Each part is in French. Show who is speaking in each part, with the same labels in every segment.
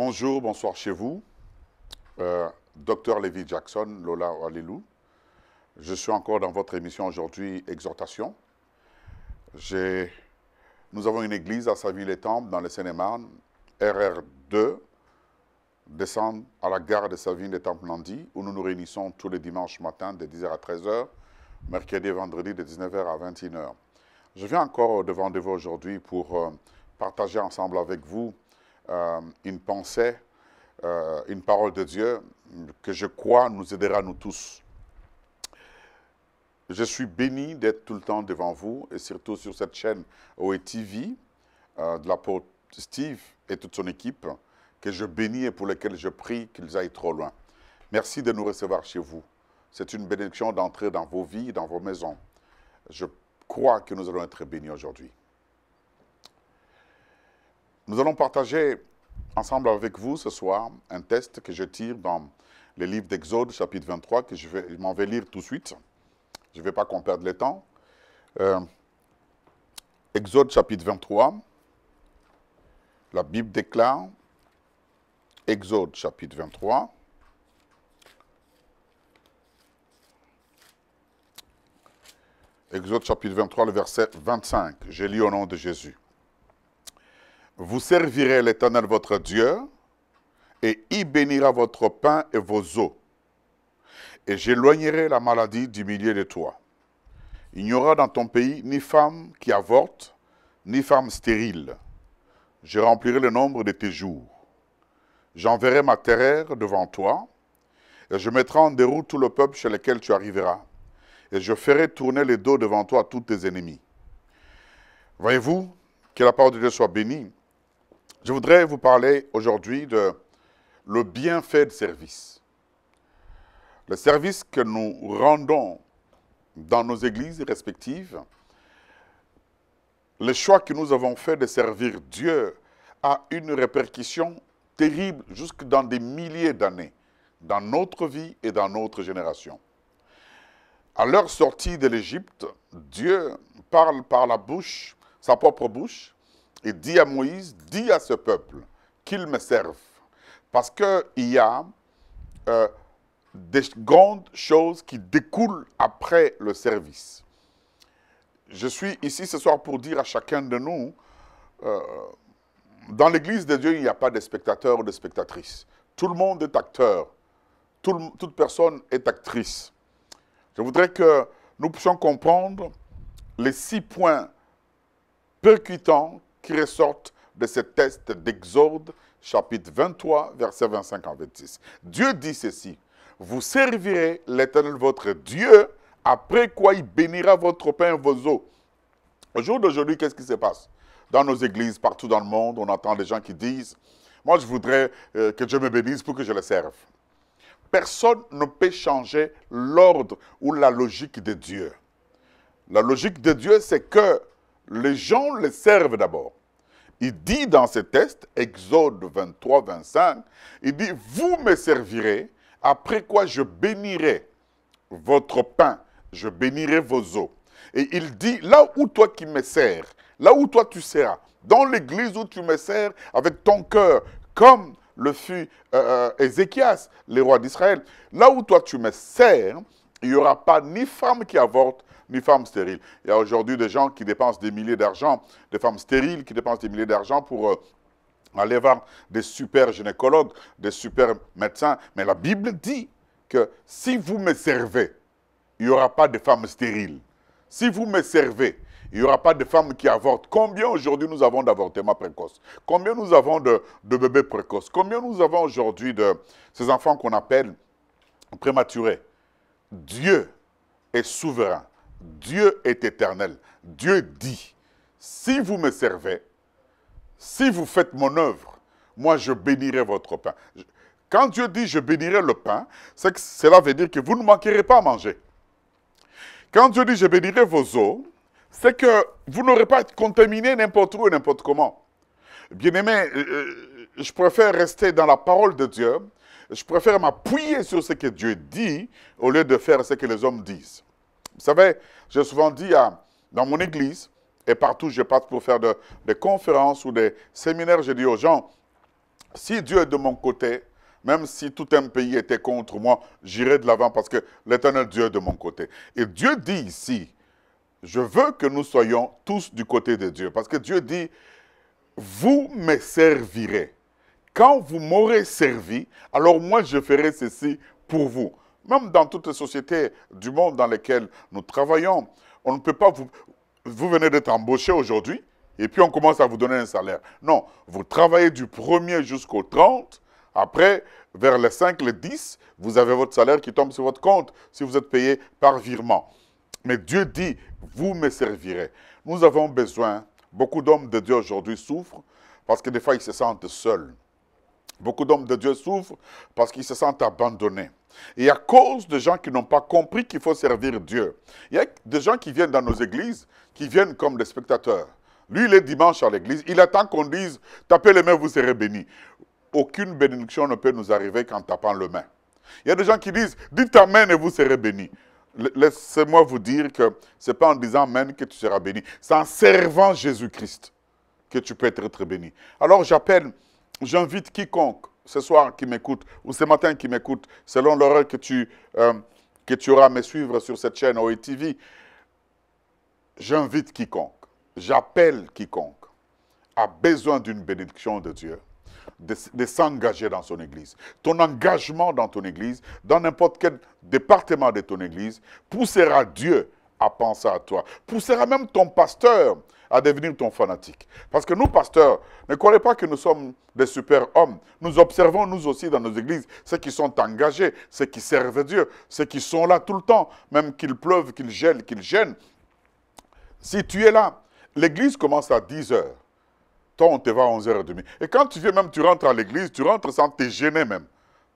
Speaker 1: Bonjour, bonsoir chez vous. Dr Levi Jackson, Lola Alilou. Je suis encore dans votre émission aujourd'hui, Exhortation. Nous avons une église à Saville-les-Temples, dans le Seine-et-Marne, RR2, descendre à la gare de Saville-les-Temples-Landy, où nous nous réunissons tous les dimanches matins de 10h à 13h, mercredi et vendredi de 19h à 21h. Je viens encore devant vous aujourd'hui pour partager ensemble avec vous une pensée, une parole de Dieu que je crois nous aidera nous tous. Je suis béni d'être tout le temps devant vous et surtout sur cette chaîne OETV de l'apôtre Steve et toute son équipe que je bénis et pour lesquels je prie qu'ils aillent trop loin. Merci de nous recevoir chez vous. C'est une bénédiction d'entrer dans vos vies, dans vos maisons. Je crois que nous allons être bénis aujourd'hui. Nous allons partager ensemble avec vous ce soir un texte que je tire dans le livre d'Exode, chapitre 23, que je m'en vais lire tout de suite. Je ne vais pas qu'on perde le temps. Exode, chapitre 23. La Bible déclare, Exode, chapitre 23. Exode, chapitre 23, le verset 25. Je lis au nom de Jésus. Vous servirez l'Éternel votre Dieu, et il bénira votre pain et vos eaux. Et j'éloignerai la maladie du milieu de toi. Il n'y aura dans ton pays ni femme qui avorte, ni femme stérile. Je remplirai le nombre de tes jours. J'enverrai ma terreur devant toi, et je mettrai en déroute tout le peuple chez lequel tu arriveras. Et je ferai tourner les dos devant toi à tous tes ennemis. Voyez-vous, que la parole de Dieu soit bénie. Je voudrais vous parler aujourd'hui de le bienfait de service. Le service que nous rendons dans nos églises respectives, le choix que nous avons fait de servir Dieu a une répercussion terrible jusque dans des milliers d'années, dans notre vie et dans notre génération. À leur sortie de l'Égypte, Dieu parle par la bouche, sa propre bouche, et dit à Moïse, dis à ce peuple qu'il me serve. Parce qu'il y a des grandes choses qui découlent après le service. Je suis ici ce soir pour dire à chacun de nous, dans l'église de Dieu, il n'y a pas de spectateurs ou de spectatrices. Tout le monde est acteur. Toute personne est actrice. Je voudrais que nous puissions comprendre les 6 points percutants qui ressortent de ce texte d'Exode, chapitre 23, versets 25 à 26. Dieu dit ceci, « Vous servirez l'Éternel votre Dieu, après quoi il bénira votre pain et vos eaux. » Au jour d'aujourd'hui, qu'est-ce qui se passe? Dans nos églises, partout dans le monde, on entend des gens qui disent, « Moi, je voudrais que Dieu me bénisse pour que je le serve. » Personne ne peut changer l'ordre ou la logique de Dieu. La logique de Dieu, c'est que les gens le servent d'abord. Il dit dans ce texte, Exode 23, 25, il dit, vous me servirez, après quoi je bénirai votre pain, je bénirai vos eaux. Et il dit, là où toi qui me sers, là où toi tu seras, dans l'église où tu me sers avec ton cœur, comme le fut Ézéchias, le roi d'Israël, là où toi tu me sers, il n'y aura pas ni femme qui avorte, ni femme stérile. Il y a aujourd'hui des gens qui dépensent des milliers d'argent, des femmes stériles qui dépensent des milliers d'argent pour aller voir des super gynécologues, des super médecins. Mais la Bible dit que si vous me servez, il n'y aura pas de femmes stériles. Si vous me servez, il n'y aura pas de femmes qui avortent. Combien aujourd'hui nous avons d'avortements précoces? Combien nous avons de bébés précoces? Combien nous avons aujourd'hui de ces enfants qu'on appelle prématurés? Dieu est souverain. Dieu est éternel. Dieu dit, si vous me servez, si vous faites mon œuvre, moi je bénirai votre pain. Quand Dieu dit je bénirai le pain, c'est que cela veut dire que vous ne manquerez pas à manger. Quand Dieu dit je bénirai vos eaux, c'est que vous n'aurez pas à être contaminé n'importe où et n'importe comment. Bien-aimé, je préfère rester dans la parole de Dieu. Je préfère m'appuyer sur ce que Dieu dit au lieu de faire ce que les hommes disent. Vous savez, j'ai souvent dit dans mon église, et partout je passe pour faire des conférences ou des séminaires, je dis aux gens, Si Dieu est de mon côté, même si tout un pays était contre moi, j'irai de l'avant parce que l'Éternel Dieu est de mon côté. Et Dieu dit ici, je veux que nous soyons tous du côté de Dieu. Parce que Dieu dit, vous me servirez. Quand vous m'aurez servi, alors moi je ferai ceci pour vous. Même dans toutes les sociétés du monde dans lesquelles nous travaillons, on ne peut pas vous venez d'être embauché aujourd'hui et puis on commence à vous donner un salaire. Non, vous travaillez du 1er jusqu'au 30. Après, vers les 5, les 10, vous avez votre salaire qui tombe sur votre compte si vous êtes payé par virement. Mais Dieu dit, vous me servirez. Nous avons besoin, beaucoup d'hommes de Dieu aujourd'hui souffrent parce que des fois ils se sentent seuls. Beaucoup d'hommes de Dieu souffrent parce qu'ils se sentent abandonnés. Et à cause de gens qui n'ont pas compris qu'il faut servir Dieu. Il y a des gens qui viennent dans nos églises, qui viennent comme des spectateurs. Lui, il est dimanche à l'église, il attend qu'on dise, tapez les mains, vous serez bénis. Aucune bénédiction ne peut nous arriver qu'en tapant les mains. Il y a des gens qui disent, dites amen et vous serez bénis. Laissez-moi vous dire que ce n'est pas en disant amen que tu seras béni. C'est en servant Jésus-Christ que tu peux être béni. Alors j'invite quiconque ce soir qui m'écoute ou ce matin qui m'écoute, selon l'heure que tu auras à me suivre sur cette chaîne OETV, j'invite quiconque, j'appelle quiconque a besoin d'une bénédiction de Dieu, de s'engager dans son église. Ton engagement dans ton église, dans n'importe quel département de ton église, poussera Dieu à penser à toi. Poussera même ton pasteur à devenir ton fanatique. Parce que nous, pasteurs, ne croyez pas que nous sommes des super-hommes. Nous observons, nous aussi, dans nos églises, ceux qui sont engagés, ceux qui servent Dieu, ceux qui sont là tout le temps, même qu'il pleuve, qu'il gèle, qu'il gêne. Si tu es là, l'église commence à 10 heures. Toi, on te va à 11h30. Et quand tu viens même, tu rentres à l'église, tu rentres sans te gêner même.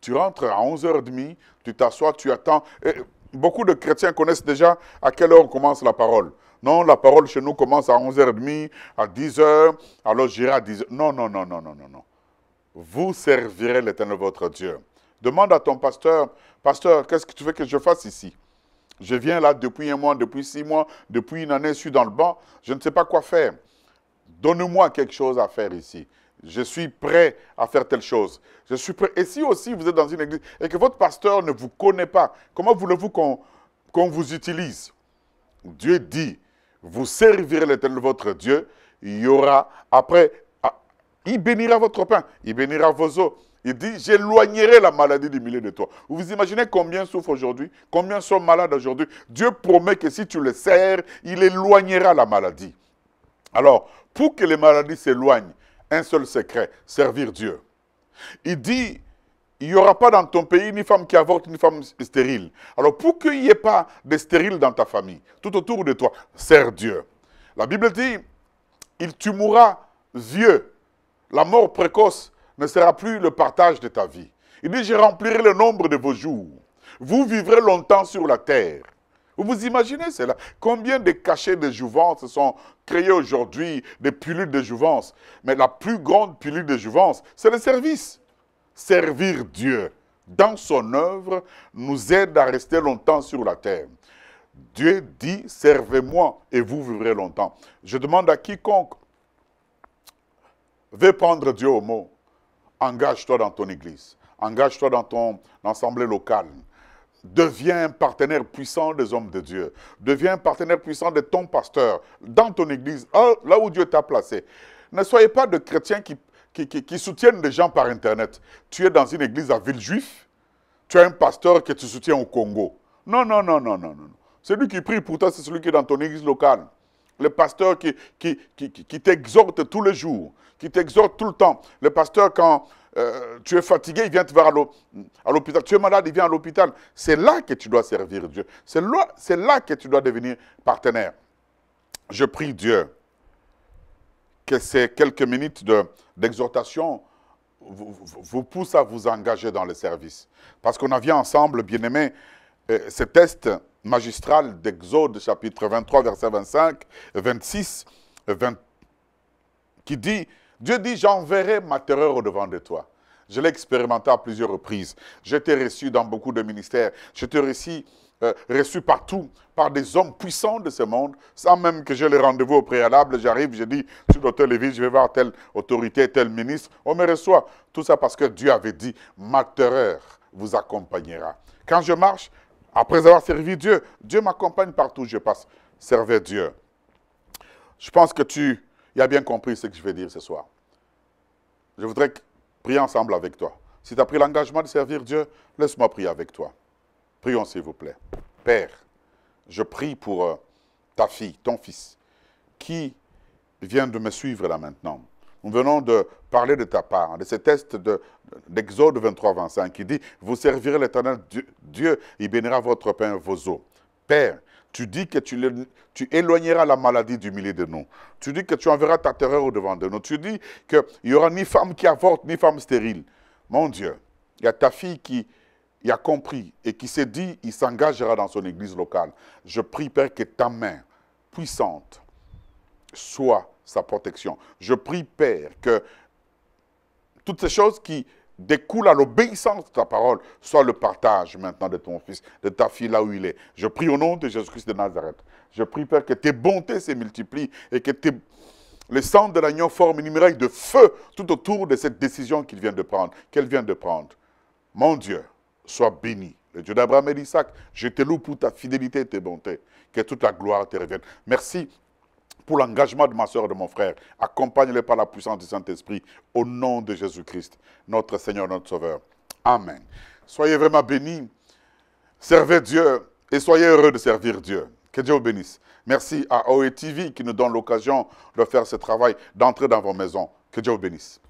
Speaker 1: Tu rentres à 11h30, tu t'assois, tu attends. Et beaucoup de chrétiens connaissent déjà à quelle heure commence la parole. Non, la parole chez nous commence à 11h30, à 10h, alors j'irai à 10h. Non, non, non, non, non, non, non. Vous servirez l'Éternel votre Dieu. Demande à ton pasteur, pasteur, qu'est-ce que tu veux que je fasse ici? Je viens là depuis 1 mois, depuis 6 mois, depuis une année, je suis dans le banc, je ne sais pas quoi faire. Donne-moi quelque chose à faire ici. Je suis prêt à faire telle chose. Je suis prêt. Et si aussi vous êtes dans une église et que votre pasteur ne vous connaît pas, comment voulez-vous qu'on vous utilise? Dieu dit, vous servirez l'Éternel votre Dieu, il y aura, après, il bénira votre pain, il bénira vos eaux. Il dit, j'éloignerai la maladie du milieu de toi. Vous vous imaginez combien souffrent aujourd'hui? Combien sont malades aujourd'hui? Dieu promet que si tu le sers, il éloignera la maladie. Alors, pour que les maladies s'éloignent, un seul secret, servir Dieu. Il dit, il n'y aura pas dans ton pays ni femme qui avorte, ni femme stérile. Alors, pour qu'il n'y ait pas de stérile dans ta famille, tout autour de toi, sers Dieu. La Bible dit, tu mourras vieux. La mort précoce ne sera plus le partage de ta vie. Il dit, je remplirai le nombre de vos jours. Vous vivrez longtemps sur la terre. Vous vous imaginez cela? Combien de cachets de jouvence sont créés aujourd'hui, des pilules de jouvence? Mais la plus grande pilule de jouvence, c'est le service. Servir Dieu dans son œuvre nous aide à rester longtemps sur la terre. Dieu dit, servez-moi et vous vivrez longtemps. Je demande à quiconque veut prendre Dieu au mot, engage-toi dans ton église, engage-toi dans ton assemblée locale. Deviens un partenaire puissant des hommes de Dieu. Deviens un partenaire puissant de ton pasteur, dans ton église, là où Dieu t'a placé. Ne soyez pas de chrétiens qui soutiennent des gens par Internet. Tu es dans une église à Villejuif, tu as un pasteur que tu soutiens au Congo. Non, non, non, non, non, non. Celui qui prie pour toi, c'est celui qui est dans ton église locale. Le pasteur qui t'exhorte tous les jours, qui t'exhorte tout le temps. Le pasteur, quand tu es fatigué, il vient te voir à l'hôpital. Tu es malade, il vient à l'hôpital. C'est là que tu dois servir Dieu. C'est là que tu dois devenir partenaire. Je prie Dieu que ces quelques minutes d'exhortation vous poussent à vous engager dans le service. Parce qu'on a vu ensemble, bien-aimés, ce test magistral d'Exode, chapitre 23, verset 25, 26, 20, qui dit, Dieu dit, j'enverrai ma terreur au-devant de toi. Je l'ai expérimenté à plusieurs reprises. J'étais reçu dans beaucoup de ministères. J'étais reçu reçu partout par des hommes puissants de ce monde, sans même que j'ai les rendez-vous au préalable. J'arrive, je dis, sur l'hôtel Lévis, je vais voir telle autorité, tel ministre. On me reçoit. Tout ça parce que Dieu avait dit, ma terreur vous accompagnera. Quand je marche, après avoir servi Dieu, Dieu m'accompagne partout où je passe. Servez Dieu. Je pense que tu as bien compris ce que je vais dire ce soir. Je voudrais prier ensemble avec toi. Si tu as pris l'engagement de servir Dieu, laisse-moi prier avec toi. Prions s'il vous plaît. Père, je prie pour ta fille, ton fils, qui vient de me suivre là maintenant. Nous venons de parler de ta part, de ce texte d'Exode 23-25 qui dit « Vous servirez l'Éternel Dieu, il bénira votre pain et vos eaux. » Père, tu dis que tu éloigneras la maladie du milieu de nous. Tu dis que tu enverras ta terreur au-devant de nous. Tu dis qu'il n'y aura ni femme qui avorte, ni femme stérile. Mon Dieu, il y a ta fille qui a compris et qui s'est dit, il s'engagera dans son église locale. Je prie, Père, que ta main puissante soit sa protection. Je prie, Père, que toutes ces choses qui découlent à l'obéissance de ta parole soient le partage maintenant de ton fils, de ta fille là où il est. Je prie au nom de Jésus-Christ de Nazareth. Je prie, Père, que tes bontés se multiplient et que le sang de l'agneau forme une muraille de feu tout autour de cette décision qu'elle vient de prendre. Mon Dieu, sois béni. Le Dieu d'Abraham et d'Isaac, je te loue pour ta fidélité et tes bontés. Que toute la gloire te revienne. Merci pour l'engagement de ma soeur et de mon frère. Accompagne-les par la puissance du Saint-Esprit au nom de Jésus-Christ, notre Seigneur, notre Sauveur. Amen. Soyez vraiment bénis. Servez Dieu et soyez heureux de servir Dieu. Que Dieu vous bénisse. Merci à OE TV qui nous donne l'occasion de faire ce travail, d'entrer dans vos maisons. Que Dieu vous bénisse.